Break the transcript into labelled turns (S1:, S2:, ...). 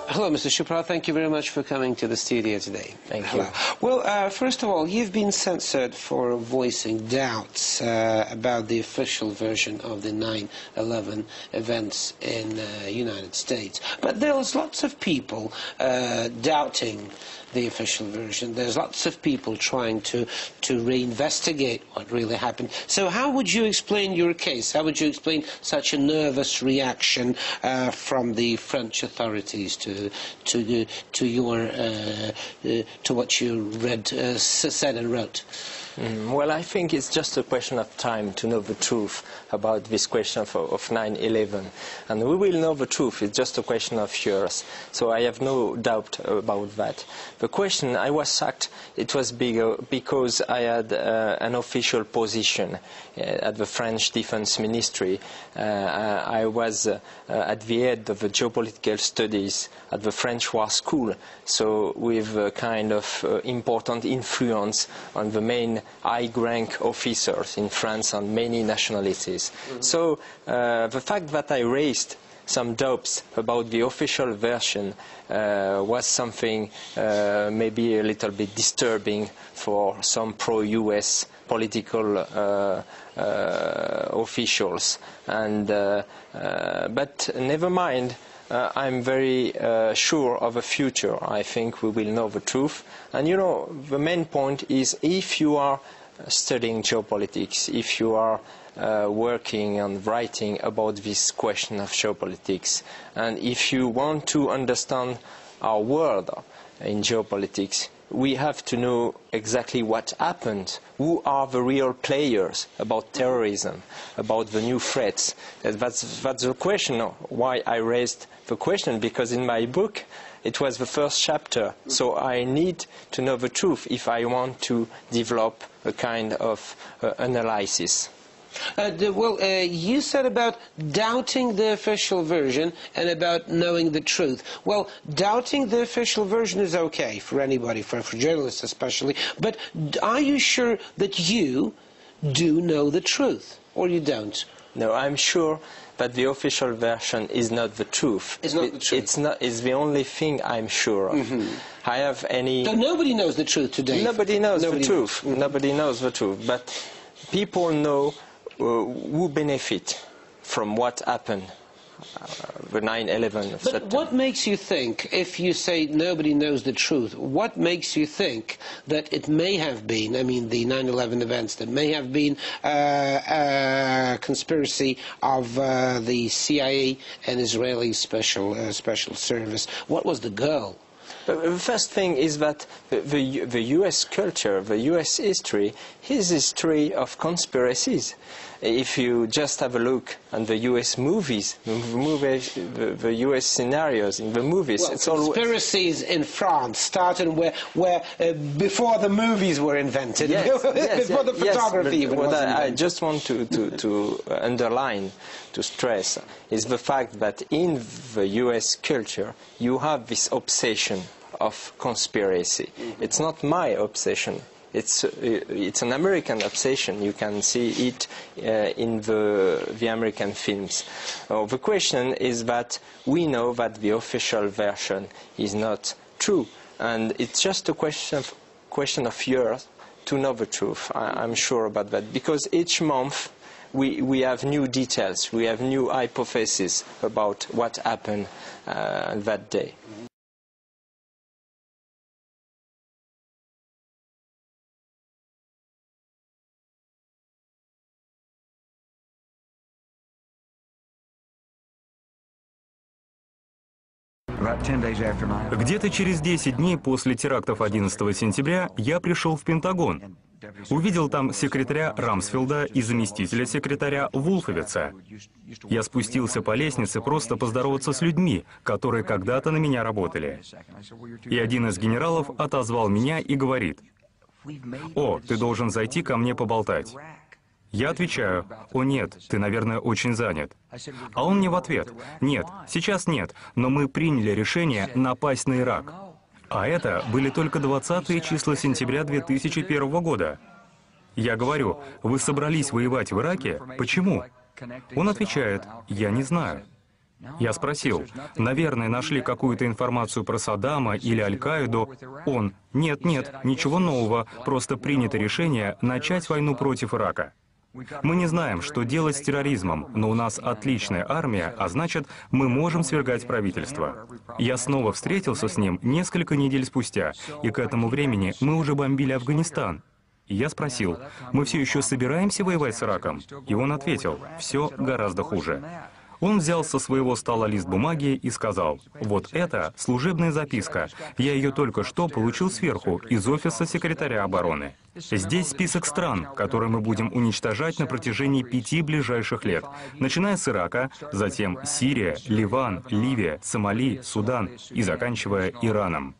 S1: Hello, Mr. Chauprade. Thank you very much for coming to the studio today.
S2: Thank you.
S1: Well, first of all, you've been censored for voicing doubts about the official version of the 9/11 events in the United States. But there's lots of people doubting the official version. There's lots of people trying to reinvestigate what really happened. So how would you explain your case? How would you explain such a nervous reaction from the French authorities to what you read, said and wrote?
S2: Well, I think it's just a question of time to know the truth about this question of 9/11. And we will know the truth. It's just a question of years. So I have no doubt about that. The question, I was sacked, it was bigger because I had an official position at the French Defense Ministry. I was at the head of the geopolitical studies at the French War School, so with a kind of important influence on the main high-rank officers in France and many nationalities. So the fact that I raised some doubts about the official version was something maybe a little bit disturbing for some pro-US political officials. But never mind, I'm very sure of the future. I think we will know the truth. And you know, the main point is if you are studying geopolitics, if you are working and writing about this question of geopolitics, and if you want to understand our world in geopolitics, we have to know exactly what happened, who are the real players about terrorism, about the new threats. That's the question why I raised the question, because in my book it was the first chapter, so I need to know the truth if I want to develop a kind of analysis.
S1: You said about doubting the official version and about knowing the truth. Well, doubting the official version is okay for anybody, for journalists especially, but are you sure that you do know the truth, or you don't?
S2: No, I'm sure that the official version is not the truth.
S1: It's not the truth.
S2: It's the only thing I'm sure of. I have any...
S1: So nobody knows the truth today?
S2: Nobody knows the truth. Nobody knows the truth. But people know who benefit from what happened, the 9/11 of September.
S1: But what makes you think, if you say nobody knows the truth, what makes you think that it may have been, I mean the 9/11 events, that may have been a conspiracy of the CIA and Israeli special service? What was the goal?
S2: The first thing is that the US culture, the US history, is history of conspiracies. If you just have a look at the US movies, the US scenarios in the movies,
S1: well,
S2: it's
S1: conspiracies in France started where before the movies were invented, before the photography even was invented.
S2: I just want to underline, to stress, is the fact that in the US culture you have this obsession of conspiracy. It's not my obsession. It's an American obsession. You can see it in the American films. The question is that we know that the official version is not true, and it's just a question of years to know the truth. I'm sure about that, because each month we have new details, we have new hypotheses about what happened that day.
S3: Где-то через 10 дней после терактов 11 сентября я пришел в Пентагон. Увидел там секретаря Рамсфелда и заместителя секретаря Вулфовица. Я спустился по лестнице просто поздороваться с людьми, которые когда-то на меня работали. И один из генералов отозвал меня и говорит: «О, ты должен зайти ко мне поболтать». Я отвечаю: «О нет, ты, наверное, очень занят». А он мне в ответ: «Нет, сейчас нет, но мы приняли решение напасть на Ирак». А это были только 20-е числа сентября 2001 года. Я говорю: «Вы собрались воевать в Ираке? Почему?» Он отвечает: «Я не знаю». Я спросил, наверное, нашли какую-то информацию про Саддама или Аль-Каиду. Он: нет, ничего нового, просто принято решение начать войну против Ирака. Мы не знаем, что делать с терроризмом, но у нас отличная армия, а значит, мы можем свергать правительство. Я снова встретился с ним несколько недель спустя, и к этому времени мы уже бомбили Афганистан. И я спросил, мы все еще собираемся воевать с Ираком? И он ответил, все гораздо хуже. Он взял со своего стола лист бумаги и сказал, вот это служебная записка, я ее только что получил сверху, из офиса секретаря обороны. Здесь список стран, которые мы будем уничтожать на протяжении 5 ближайших лет, начиная с Ирака, затем Сирия, Ливан, Ливия, Сомали, Судан и заканчивая Ираном.